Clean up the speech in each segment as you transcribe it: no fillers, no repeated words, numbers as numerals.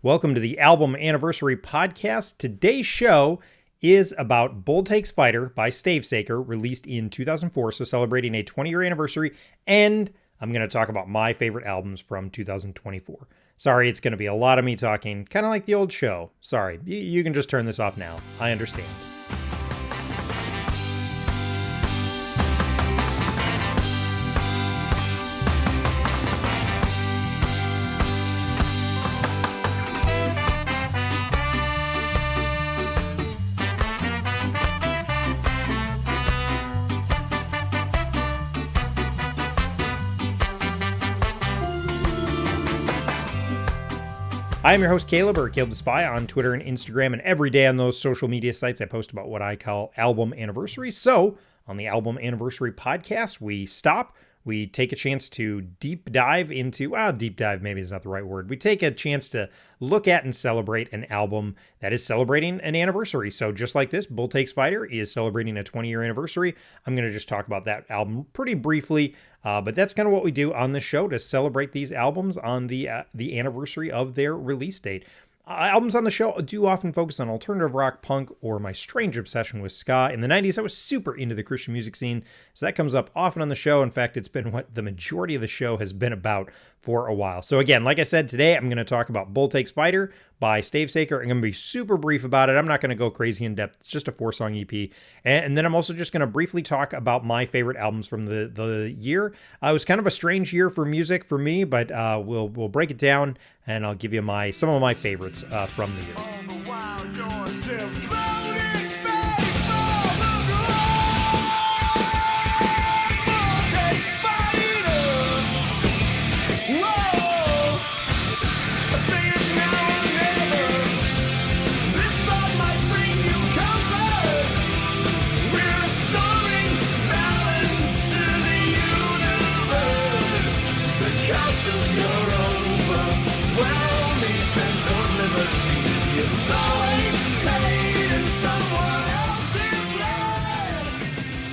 Welcome to the Album Anniversary Podcast. Today's show is about Bold Takes Fighter by Stavesacre, released in 2004, so celebrating a 20-year anniversary, and I'm going to talk about my favorite albums from 2024. Sorry, it's going to be a lot of me talking, kind of like the old show. Sorry, you can just turn this off now. I understand. I'm your host, Caleb, or Caleb the Spy, on Twitter and Instagram, and every day on those social media sites, I post about what I call album anniversaries. So, on the Album Anniversary Podcast, we take a chance to deep dive maybe is not the right word. We take a chance to look at and celebrate an album that is celebrating an anniversary. So just like this, Bold Takes Fighter is celebrating a 20-year anniversary. I'm going to just talk about that album pretty briefly, but that's kind of what we do on the show to celebrate these albums on the anniversary of their release date. Albums on the show do often focus on alternative rock, punk, or my strange obsession with ska. In the 90s, I was super into the Christian music scene, so that comes up often on the show. In fact, it's been what the majority of the show has been about for a while. So again, like I said, today I'm going to talk about Bold Takes Fighter by Stavesacre. I'm going to be super brief about it. I'm not going to go crazy in depth. It's just a 4-song EP. And then I'm also just going to briefly talk about my favorite albums from the year. It was kind of a strange year for music for me, but we'll break it down and I'll give you some of my favorites from the year.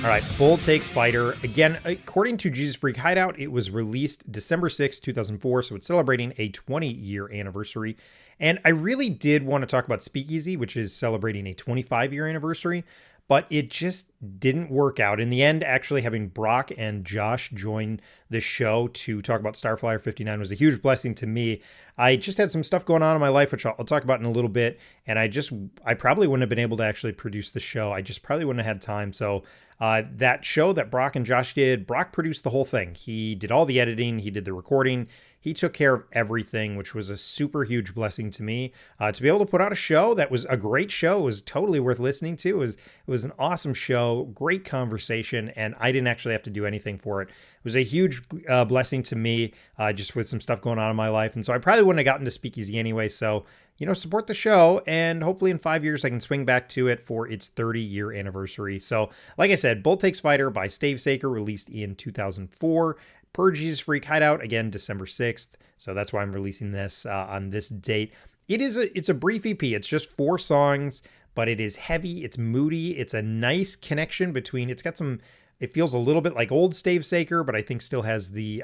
All right, Bold Takes Fighter. Again, according to Jesus Freak Hideout, it was released December 6, 2004, so it's celebrating a 20-year anniversary. And I really did want to talk about Speakeasy, which is celebrating a 25-year anniversary, but it just didn't work out. In the end, actually having Brock and Josh join the show to talk about Starflyer 59 was a huge blessing to me. I just had some stuff going on in my life, which I'll talk about in a little bit, and I probably wouldn't have been able to actually produce the show. I just probably wouldn't have had time. So that show that Brock and Josh did, Brock produced the whole thing. He did all the editing, he did the recording, he took care of everything, which was a super huge blessing to me. To be able to put out a show that was a great show, was totally worth listening to. It was an awesome show, great conversation, and I didn't actually have to do anything for it. It was a huge blessing to me, just with some stuff going on in my life. And so I probably wouldn't have gotten to Speakeasy anyway. So, support the show, and hopefully in 5 years I can swing back to it for its 30-year anniversary. So, like I said, Bold Takes Fighter by Stavesacre, released in 2004. Per Jesus Freak Hideout, again, December 6th. So that's why I'm releasing this on this date. It's a brief EP. It's just 4 songs, but it is heavy. It's moody. It's a nice connection between, it feels a little bit like old Stavesacre, but I think still has the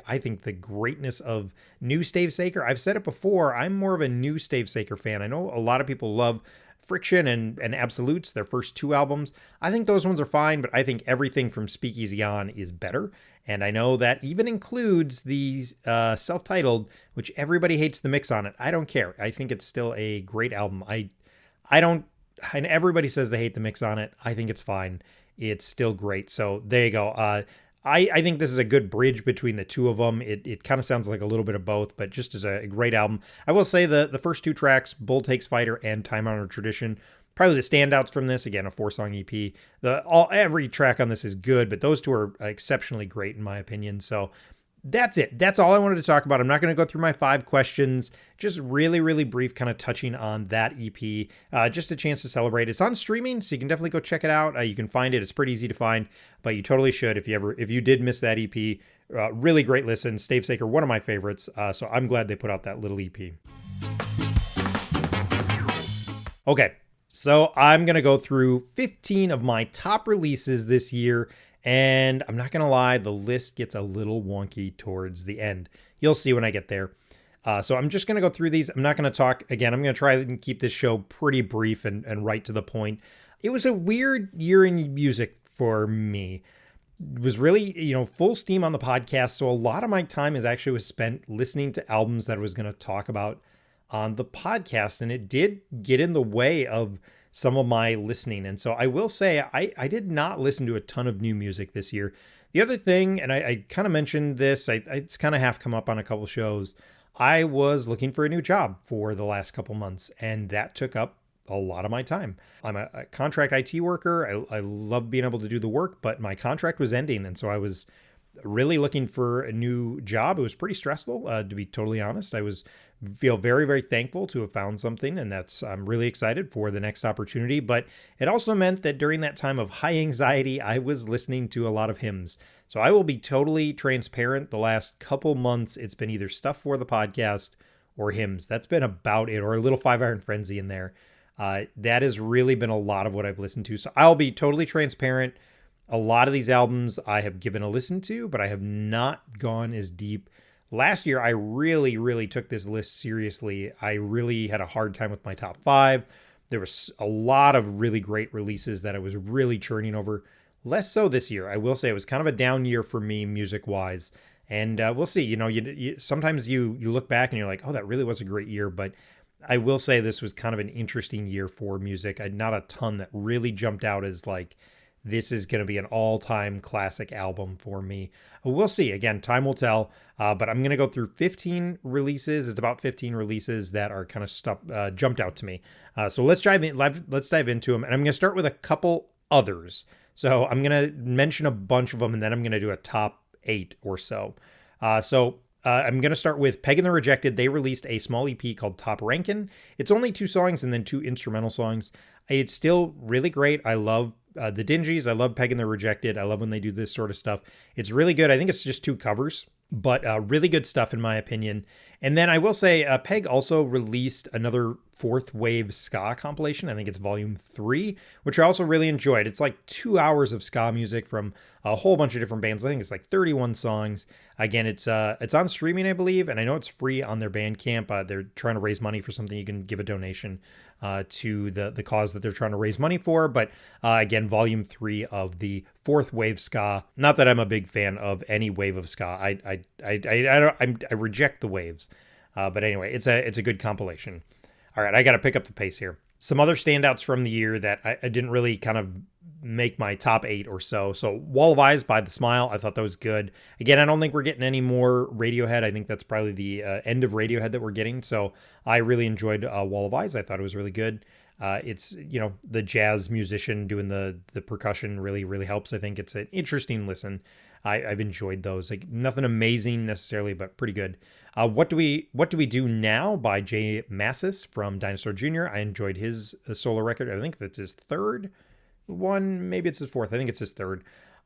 greatness of new Stavesacre. I've said it before, I'm more of a new Stavesacre fan. I know a lot of people love Friction and Absolutes, their first 2 albums. I think those ones are fine, but I think everything from Speakeasy on is better. And I know that even includes the self-titled, which everybody hates the mix on it. I don't care. I think it's still a great album. And everybody says they hate the mix on it. I think it's fine. It's still great. So there you go. I think this is a good bridge between the two of them. It kind of sounds like a little bit of both, but just as a great album. I will say the first 2 tracks, Bold Takes Fighter and Time Honored Tradition, probably the standouts from this. Again, a 4-song EP. Every track on this is good, but those 2 are exceptionally great in my opinion. So that's it. That's all I wanted to talk about. I'm not going to go through my 5 questions. Just really, really brief, kind of touching on that EP. Just a chance to celebrate. It's on streaming, so you can definitely go check it out. You can find it. It's pretty easy to find, but you totally should if you did miss that EP. Really great listen. Stavesacre, one of my favorites. So I'm glad they put out that little EP. Okay, so I'm going to go through 15 of my top releases this year. And I'm not going to lie, the list gets a little wonky towards the end. You'll see when I get there. So I'm just going to go through these. I'm not going to talk again. I'm going to try and keep this show pretty brief and right to the point. It was a weird year in music for me. It was really, full steam on the podcast. So a lot of my time was spent listening to albums that I was going to talk about on the podcast. And it did get in the way of some of my listening. And so I will say I did not listen to a ton of new music this year. The other thing, and I kind of mentioned this, it's kind of half come up on a couple shows. I was looking for a new job for the last couple months, and that took up a lot of my time. I'm a contract IT worker. I love being able to do the work, but my contract was ending. And so I was really looking for a new job. It was pretty stressful, to be totally honest. Feel very, very thankful to have found something, and I'm really excited for the next opportunity. But it also meant that during that time of high anxiety, I was listening to a lot of hymns. So I will be totally transparent. The last couple months, it's been either stuff for the podcast or hymns. That's been about it, or a little 5-Iron Frenzy in there. That has really been a lot of what I've listened to. So I'll be totally transparent. A lot of these albums I have given a listen to, but I have not gone as deep. Last year, I really, really took this list seriously. I really had a hard time with my top 5. There was a lot of really great releases that I was really churning over. Less so this year. I will say it was kind of a down year for me music-wise. And we'll see. Sometimes you look back and you're like, oh, that really was a great year. But I will say this was kind of an interesting year for music. Not a ton that really jumped out as like, this is going to be an all-time classic album for me. We'll see. Again, time will tell. But I'm going to go through 15 releases. It's about 15 releases that are kind of jumped out to me. So let's dive into them. And I'm going to start with a couple others. So I'm going to mention a bunch of them, and then I'm going to do a top 8 or so. I'm going to start with Peg and the Rejected. They released a small EP called Top Rankin'. It's only 2 songs and then 2 instrumental songs. It's still really great. I love the Dingies. I love Peg and the Rejected. I love when they do this sort of stuff. It's really good. I think it's just 2 covers, but really good stuff in my opinion. And then I will say Peg also released another 4th Wave ska compilation. I think it's volume 3, which I also really enjoyed. It's like 2 hours of ska music from a whole bunch of different bands. I think it's like 31 songs. Again, it's on streaming, I believe, and I know it's free on their Bandcamp. They're trying to raise money for something. You can give a donation to the cause that they're trying to raise money for. But again, volume 3 of the 4th Wave ska. Not that I'm a big fan of any wave of ska. I reject the waves. But anyway, it's a good compilation. All right, I got to pick up the pace here. Some other standouts from the year that I didn't really kind of make my top 8 or so. So Wall of Eyes by The Smile, I thought that was good. Again, I don't think we're getting any more Radiohead. I think that's probably the end of Radiohead that we're getting. So I really enjoyed Wall of Eyes. I thought it was really good. It's, the jazz musician doing the percussion really, really helps. I think it's an interesting listen. I've enjoyed those. Like nothing amazing necessarily, but pretty good. What do we do now by Jay Massis from Dinosaur Jr. I enjoyed his solo record. I think that's his 3rd one. Maybe it's his 4th. I think it's his 3rd.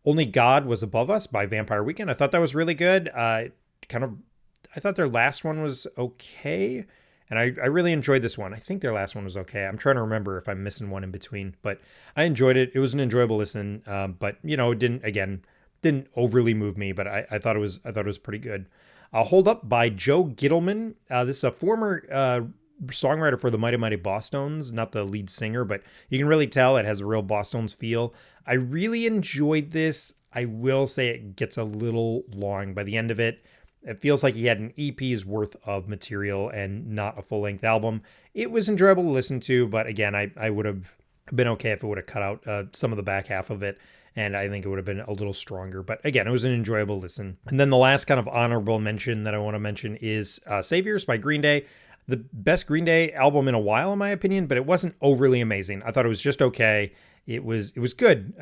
Only God Was Above Us by Vampire Weekend. I thought that was really good. I thought their last one was okay. And I really enjoyed this one. I think their last one was okay. I'm trying to remember if I'm missing one in between, but I enjoyed it. It was an enjoyable listen. But it didn't overly move me, but I thought it was pretty good. Hold Up by Joe Gittleman. This is a former songwriter for the Mighty Mighty Bosstones, not the lead singer, but you can really tell it has a real Bosstones feel. I really enjoyed this. I will say it gets a little long by the end of it. It feels like he had an EP's worth of material and not a full-length album. It was enjoyable to listen to, but again, I would have been okay if it would have cut out some of the back half of it. And I think it would have been a little stronger. But again, it was an enjoyable listen. And then the last kind of honorable mention that I want to mention is Saviors by Green Day. The best Green Day album in a while, in my opinion, but it wasn't overly amazing. I thought it was just okay. It was good.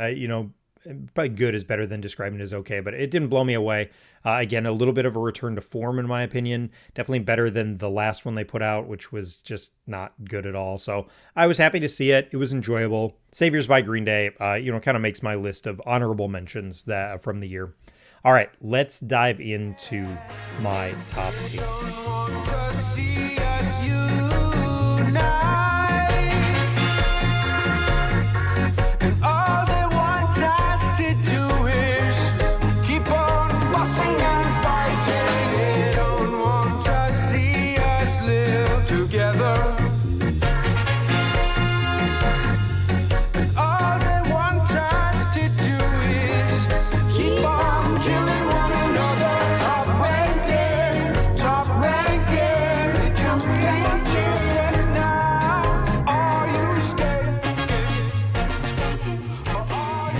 Probably good is better than describing it as okay, but it didn't blow me away. Again, a little bit of a return to form, in my opinion. Definitely better than the last one they put out, which was just not good at all. So I was happy to see it. It was enjoyable. Saviors by Green Day, kind of makes my list of honorable mentions that from the year. All right, let's dive into my top 8.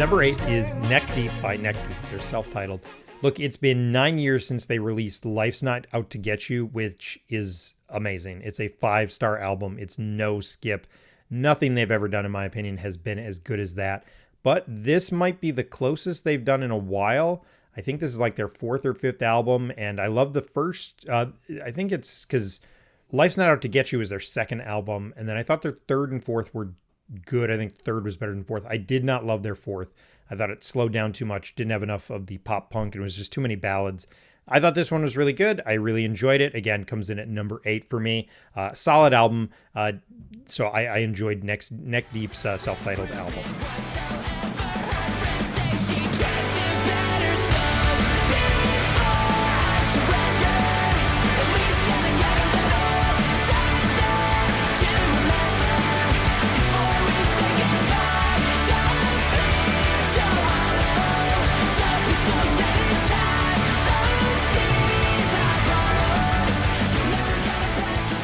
Number 8 is Neck Deep by Neck Deep. They're self-titled. Look, it's been 9 years since they released Life's Not Out to Get You, which is amazing. It's a 5-star album. It's no skip. Nothing they've ever done, in my opinion, has been as good as that. But this might be the closest they've done in a while. I think this is like their 4th or 5th album, and I love the first. I think it's because Life's Not Out to Get You is their 2nd album, and then I thought their 3rd and 4th were good. I think 3rd was better than 4th. I did not love their 4th. I thought it slowed down too much, didn't have enough of the pop punk, and it was just too many ballads. I thought this one was really good. I really enjoyed it. Again, comes in at number 8 for me. Solid album. So I enjoyed Neck Deep's self-titled album.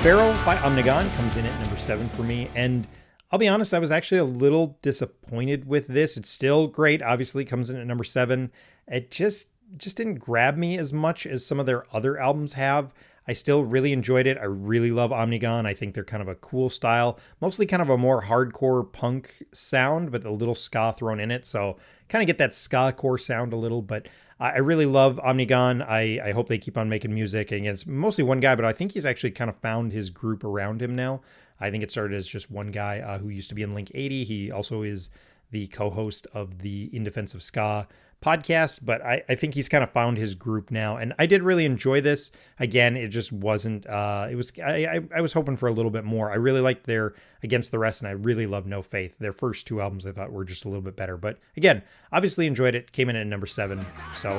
Feral by Omnigon comes in at number 7 for me, and I'll be honest, I was actually a little disappointed with this. It's still great, obviously comes in at number 7. It just didn't grab me as much as some of their other albums have. I still really enjoyed it. I really love Omnigon. I think they're kind of a cool style, mostly kind of a more hardcore punk sound, but a little ska thrown in it. So kind of get that ska core sound a little, but I really love Omnigon. I hope they keep on making music. And it's mostly one guy, but I think he's actually kind of found his group around him now. I think it started as just one guy who used to be in Link 80. He also is the co-host of the In Defense of Ska podcast, but I think he's kind of found his group now, and I did really enjoy this. Again, it just wasn't I was hoping for a little bit more. I really liked their Against the Rest, and I really love No Faith. Their first 2 albums I thought were just a little bit better, but again, obviously enjoyed it. Came in at number 7, so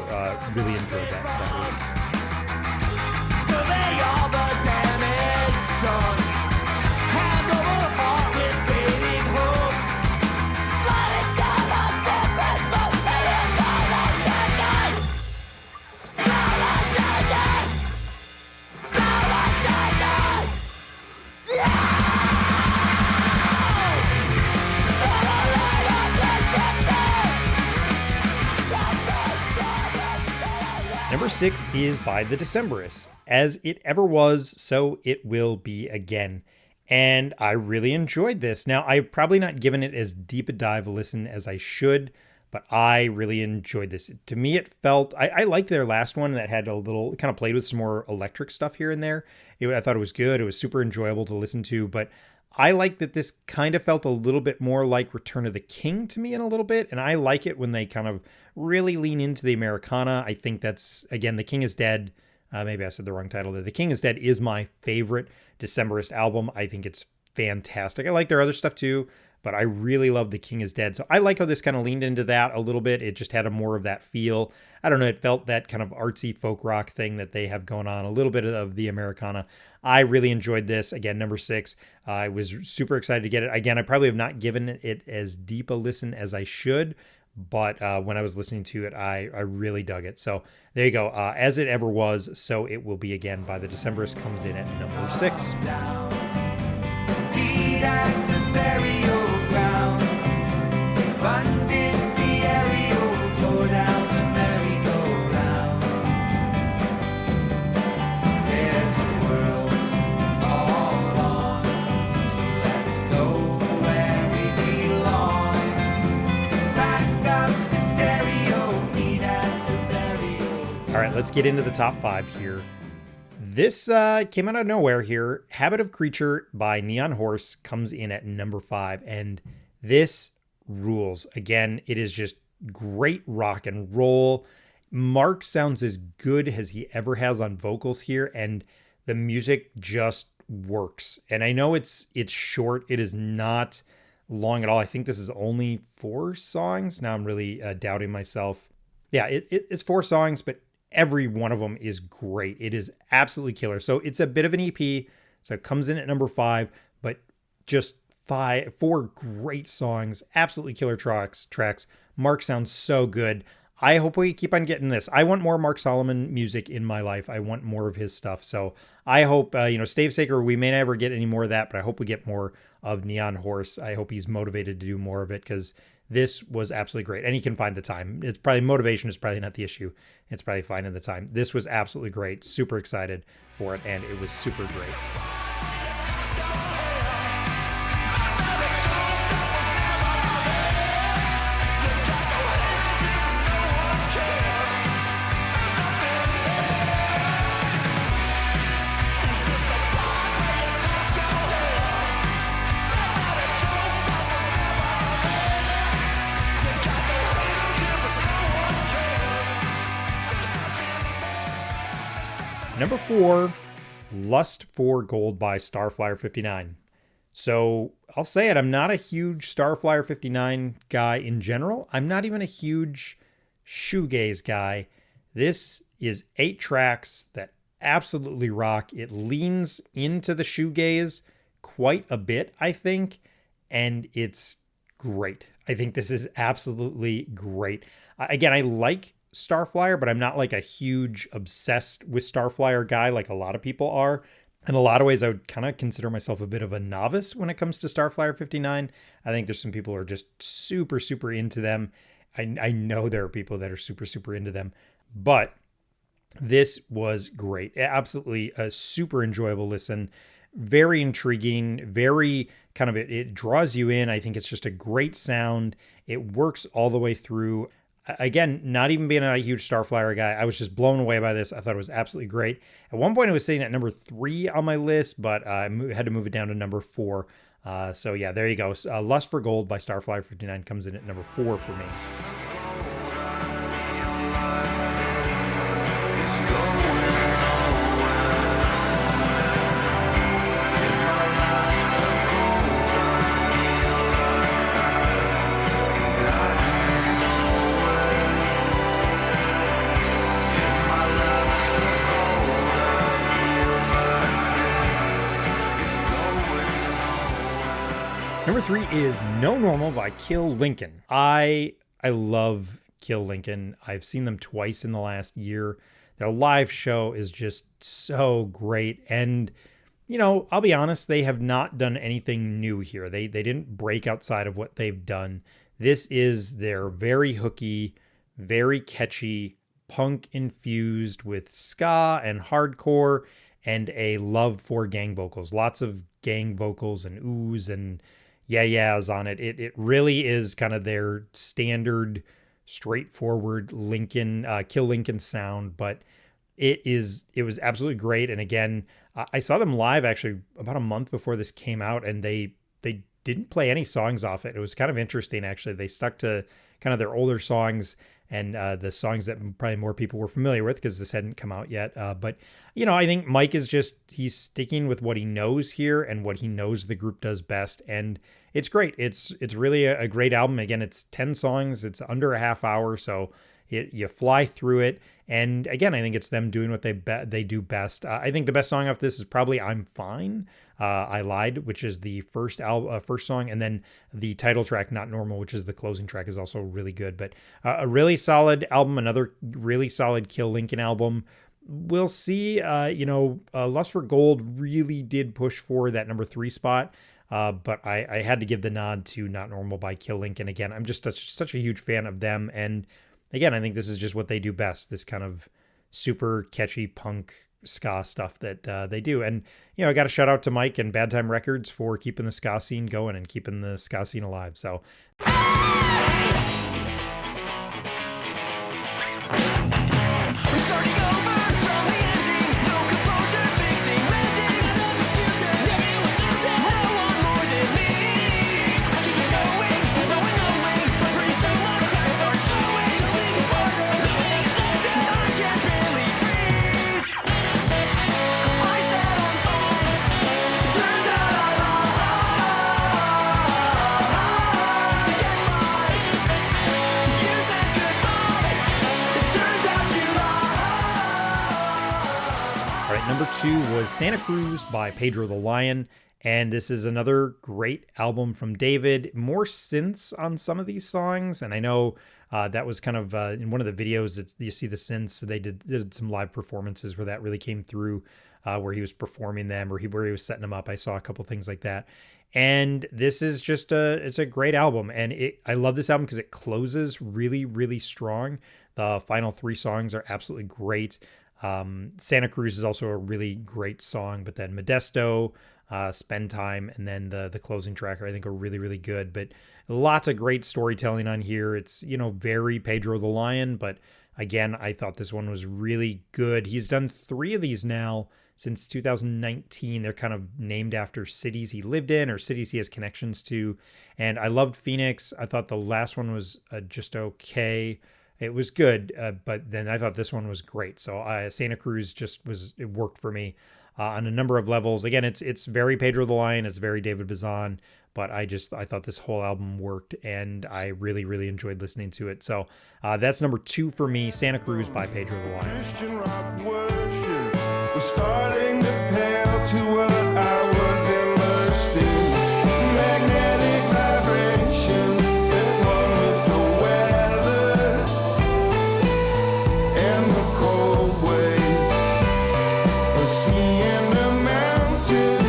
really enjoyed that release. Number 6 is by the Decemberists. As it ever was, so it will be again. And I really enjoyed this. Now, I've probably not given it as deep a dive listen as I should, but I really enjoyed this. To me, it felt, I liked their last one that had a little, kind of played with some more electric stuff here and there. I thought it was good. It was super enjoyable to listen to, but I like that this kind of felt a little bit more like Return of the King to me in a little bit. And I like it when they kind of really lean into the Americana. I think that's, again, The King is Dead. Maybe I said the wrong title there. The King is Dead is my favorite Decemberist album. I think it's fantastic. I like their other stuff too, but I really love The King is Dead. So I like how this kind of leaned into that a little bit. It just had a more of that feel. I don't know. It felt that kind of artsy folk rock thing that they have going on, a little bit of the Americana. I really enjoyed this. Again, number 6. I was super excited to get it. Again, I probably have not given it as deep a listen as I should, but when I was listening to it, I really dug it. So there you go. As It Ever Was, So It Will Be Again by the Decemberists comes in at number 6. All right, let's get into the top 5 here. This came out of nowhere here. Habit of Creature by Neon Horse comes in at number 5, and this rules. Again, it is just great rock and roll. Mark sounds as good as he ever has on vocals here, and the music just works. And I know it's short. It is not long at all. I think this is only 4 songs. Now I'm really doubting myself. Yeah, it's 4 songs, but every one of them is great. It is absolutely killer. So it's a bit of an EP. So it comes in at number 5, but just 4 great songs, absolutely killer tracks. Mark sounds so good. I hope we keep on getting this. I want more Mark Solomon music in my life. I want more of his stuff. So I hope, Stave Saker, we may never get any more of that, but I hope we get more of Neon Horse. I hope he's motivated to do more of it because This was absolutely great. And he can find the time. It's probably motivation is probably not the issue. It's probably finding the time. This was absolutely great. Super excited for it. And it was super great. Number 4, Lust for Gold by Starflyer 59. So I'll say it, I'm not a huge Starflyer 59 guy in general. I'm not even a huge shoegaze guy. This is 8 tracks that absolutely rock. It leans into the shoegaze quite a bit, I think, and it's great. I think this is absolutely great. Again, I like Starflyer, but I'm not like a huge obsessed with Starflyer guy like a lot of people are. In a lot of ways, I would kind of consider myself a bit of a novice when it comes to Starflyer 59. I think there's some people who are just super, super into them. I know there are people that are super, super into them, but this was great. Absolutely a super enjoyable listen. Very intriguing, very kind of, it draws you in. I think it's just a great sound. It works all the way through. Again, not even being a huge Starflyer guy, I was just blown away by this. I thought it was absolutely great. At one point, it was sitting at number 3 on my list, but I had to move it down to number 4. So yeah, there you go. Lust for Gold by Starflyer 59 comes in at number 4 for me. Number 3 is No Normal by Kill Lincoln. I love Kill Lincoln. I've seen them twice in the last year. Their live show is just so great. And, you know, I'll be honest, they have not done anything new here. They didn't break outside of what they've done. This is their very hooky, very catchy, punk infused with ska and hardcore and a love for gang vocals. Lots of gang vocals and oohs and yeah-yeahs on it. It really is kind of their standard, straightforward Lincoln, Kill Lincoln sound, but it was absolutely great. And again, I saw them live actually about a month before this came out, and they didn't play any songs off it. It was kind of interesting, actually. They stuck to kind of their older songs and the songs that probably more people were familiar with because this hadn't come out yet. But, you know, I think Mike is he's sticking with what he knows here and what he knows the group does best. And it's great. It's really a great album. Again, it's 10 songs. It's under a half hour. So you fly through it. And again, I think it's them doing what they do best. I think the best song off this is probably I'm Fine. I Lied, which is the first song, and then the title track, Not Normal, which is the closing track, is also really good. But a really solid album, another really solid Kill Lincoln album. We'll see. Lust for Gold really did push for that number 3 spot, but I had to give the nod to Not Normal by Kill Lincoln. Again, I'm just such a huge fan of them, and again, I think this is just what they do best. This kind of super catchy punk ska stuff that they do. And, you know, I got to shout out to Mike and Bad Time Records for keeping the ska scene going and keeping the ska scene alive. So number 2 was Santa Cruz by Pedro the Lion. And this is another great album from David. More synths on some of these songs. And I know that was kind of in one of the videos, you see the synths. So they did some live performances where that really came through. where he was performing them, or where he was setting them up. I saw a couple things like that. And this is just it's a great album. And I love this album because it closes really, really strong. The final 3 songs are absolutely great. Santa Cruz is also a really great song, but then Modesto, Spend Time, and then the closing track I think are really, really good. But lots of great storytelling on here. It's, very Pedro the Lion, but again, I thought this one was really good. He's done 3 of these now since 2019. They're kind of named after cities he lived in or cities he has connections to. And I loved Phoenix. I thought the last one was just okay. It was good, but then I thought this one was great. So Santa Cruz it worked for me on a number of levels. Again, it's very Pedro the Lion. It's very David Bazan, but I thought this whole album worked, and I really, really enjoyed listening to it. So that's number 2 for me, Santa Cruz by Pedro the Lion. Christian rock worship was starting to pale to what I was immersed in. Magnetic vibration at one with the weather and the cold waves, the sea and the mountain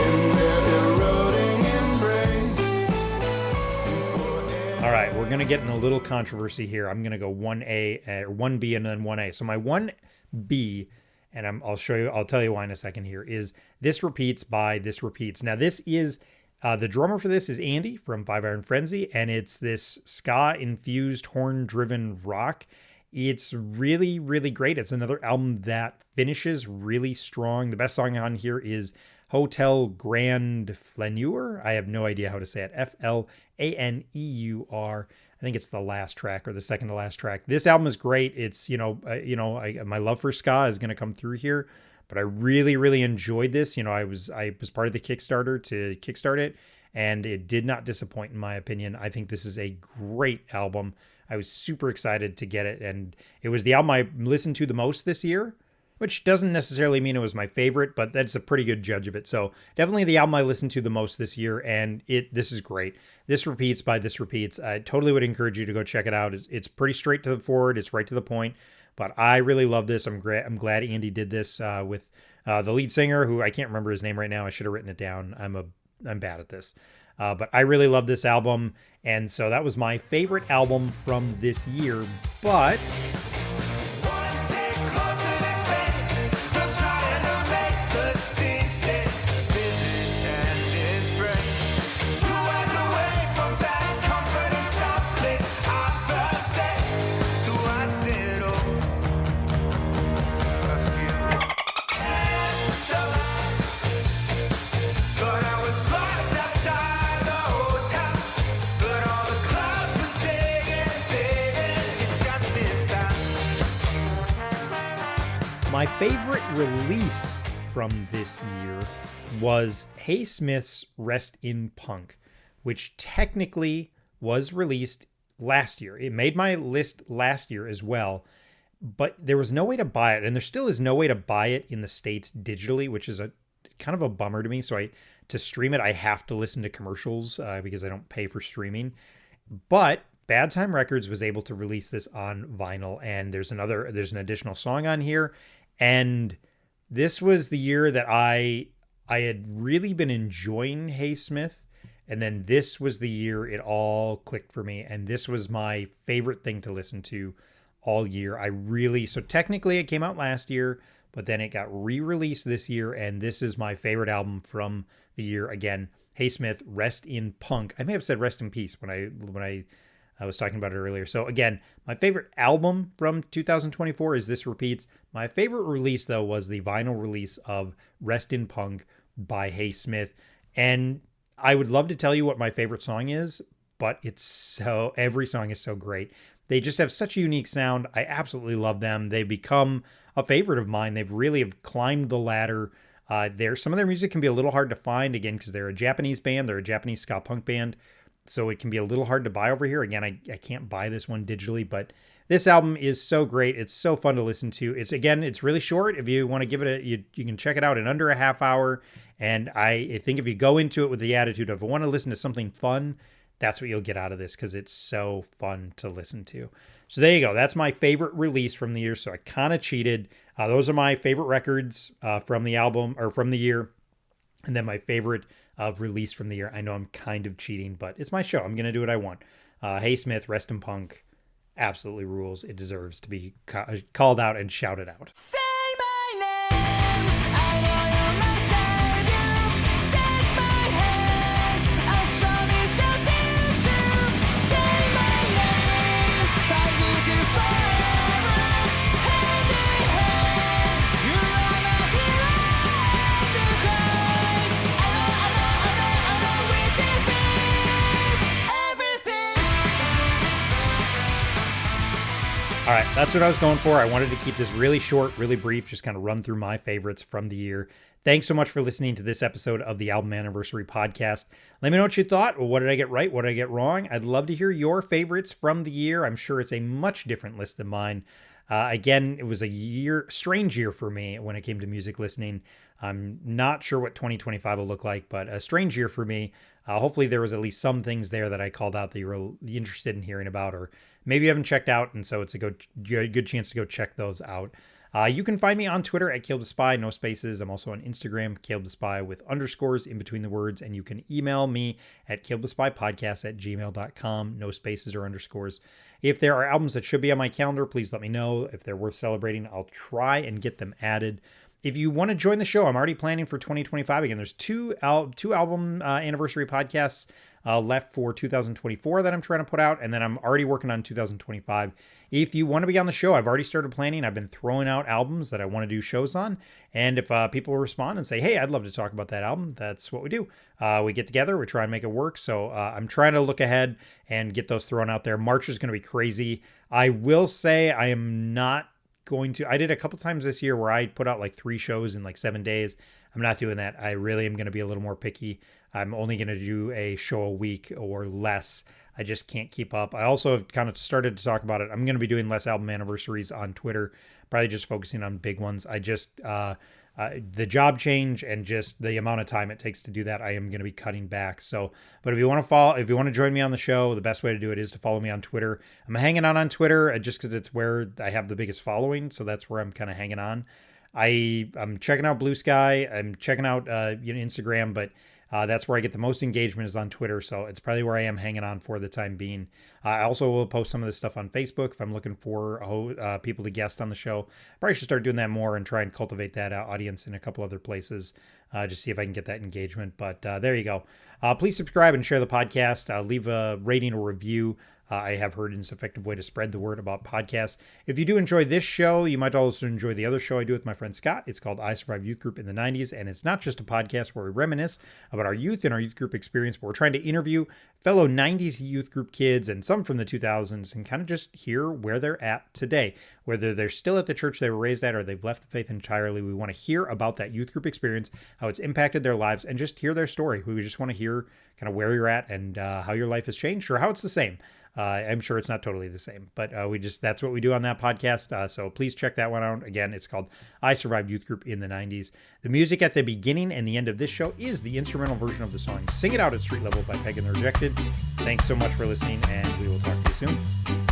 in their eroding embrace. All right, we're going to get in a little controversy here. I'm going to go 1A, or 1B, and then 1A. So my 1B, and I'll tell you why in a second here, is This Repeats by This Repeats. Now, this is, the drummer for this is Andy from Five Iron Frenzy, and it's this ska-infused, horn-driven rock. It's really, really great. It's another album that finishes really strong. The best song on here is Hotel Grand Flaneur. I have no idea how to say it. Flaneur. I think it's the last track or the second to last track. This album is great. It's, my love for ska is going to come through here, but I really, really enjoyed this. I was part of the Kickstarter to kickstart it, and it did not disappoint in my opinion. I think this is a great album. I was super excited to get it, and it was the album I listened to the most this year, which doesn't necessarily mean it was my favorite, but that's a pretty good judge of it. So definitely the album I listened to the most this year, and this is great. This Repeats by This Repeats. I totally would encourage you to go check it out. It's pretty straight to the forward. It's right to the point, but I really love this. I'm glad Andy did this with the lead singer, who I can't remember his name right now. I should have written it down. I'm bad at this. But I really love this album, and so that was my favorite album from this year. But my favorite release from this year was Hey Smith's Rest in Punk, which technically was released last year. It made my list last year as well, but there was no way to buy it, and there still is no way to buy it in the States digitally, which is a kind of a bummer to me. So to stream it, I have to listen to commercials because I don't pay for streaming. But Bad Time Records was able to release this on vinyl, and there's an additional song on here. And this was the year that I had really been enjoying Hey Smith, and then this was the year it all clicked for me, and this was my favorite thing to listen to all year. So technically it came out last year, but then it got re-released this year, and this is my favorite album from the year. Again, Hey Smith, Rest in Punk. I may have said Rest in Peace when I was talking about it earlier. So again, my favorite album from 2024 is This Repeats. My favorite release, though, was the vinyl release of Rest in Punk by Hey Smith. And I would love to tell you what my favorite song is, but every song is so great. They just have such a unique sound. I absolutely love them. They've become a favorite of mine. They've really have climbed the ladder. Some of their music can be a little hard to find, again, because they're a Japanese band. They're a Japanese ska punk band. So it can be a little hard to buy over here. Again, I can't buy this one digitally, but this album is so great. It's so fun to listen to. It's really short. If you want to give it you can check it out in under a half hour. And I think if you go into it with the attitude of I want to listen to something fun, that's what you'll get out of this, because it's so fun to listen to. So there you go. That's my favorite release from the year. So I kind of cheated. Those are my favorite records from the album or from the year. And then my favorite of release from the year. I know I'm kind of cheating, but it's my show. I'm going to do what I want. Hey Smith, Rest in Punk, absolutely rules. It deserves to be called out and shouted out. Say my name, I know you're my savior. Take my hand, I'll show me the picture. Say my name, fight with you forever. Hand in hand, you run up here to cry. I know we defeat everything. All right, that's what I was going for. I wanted to keep this really short, really brief, just kind of run through my favorites from the year. Thanks so much for listening to this episode of the Album Anniversary Podcast. Let me know what you thought. What did I get right? What did I get wrong? I'd love to hear your favorites from the year. I'm sure it's a much different list than mine. Again, it was a strange year for me when it came to music listening. I'm not sure what 2025 will look like, but a strange year for me. Hopefully there was at least some things there that I called out that you were interested in hearing about, or maybe you haven't checked out, and so it's a good chance to go check those out. You can find me on Twitter at Caleb the Spy, no spaces. I'm also on Instagram, Caleb the Spy with underscores in between the words, and you can email me at calebthespypodcast@gmail.com, no spaces or underscores. If there are albums that should be on my calendar, please let me know. If they're worth celebrating, I'll try and get them added. If you want to join the show, I'm already planning for 2025 again. There's two album anniversary podcasts left for 2024 that I'm trying to put out, and then I'm already working on 2025. If you want to be on the show, I've already started planning. I've been throwing out albums that I want to do shows on, and if people respond and say, hey, I'd love to talk about that album, that's what we do. We get together, we try and make it work. So I'm trying to look ahead and get those thrown out there. March is going to be crazy. I will say I am not going to. I did a couple times this year where I put out like 3 shows in like 7 days. I'm not doing that. I really am going to be a little more picky. I'm only going to do a show a week or less. I just can't keep up. I also have kind of started to talk about it. I'm going to be doing less album anniversaries on Twitter, probably just focusing on big ones. I just, the job change and just the amount of time it takes to do that, I am going to be cutting back. So, but if you want to join me on the show, the best way to do it is to follow me on Twitter. I'm hanging on Twitter just because it's where I have the biggest following. So that's where I'm kind of hanging on. I'm checking out Blue Sky. I'm checking out Instagram, but that's where I get the most engagement is on Twitter. So it's probably where I am hanging on for the time being. I also will post some of this stuff on Facebook if I'm looking for people to guest on the show. Probably should start doing that more and try and cultivate that audience in a couple other places. Just see if I can get that engagement. But there you go. Please subscribe and share the podcast. Leave a rating or review. I have heard it's an effective way to spread the word about podcasts. If you do enjoy this show, you might also enjoy the other show I do with my friend Scott. It's called I Survived Youth Group in the 90s, and it's not just a podcast where we reminisce about our youth and our youth group experience, but we're trying to interview fellow 90s youth group kids and some from the 2000s and kind of just hear where they're at today. Whether they're still at the church they were raised at or they've left the faith entirely, we want to hear about that youth group experience, how it's impacted their lives, and just hear their story. We just want to hear kind of where you're at and how your life has changed or how it's the same. I'm sure it's not totally the same, but that's what we do on that podcast. So please check that one out. Again, it's called I Survived Youth Group in the 90s. The music at the beginning and the end of this show is the instrumental version of the song Sing It Out at Street Level by Peg and the Rejected. Thanks so much for listening, and we will talk to you soon.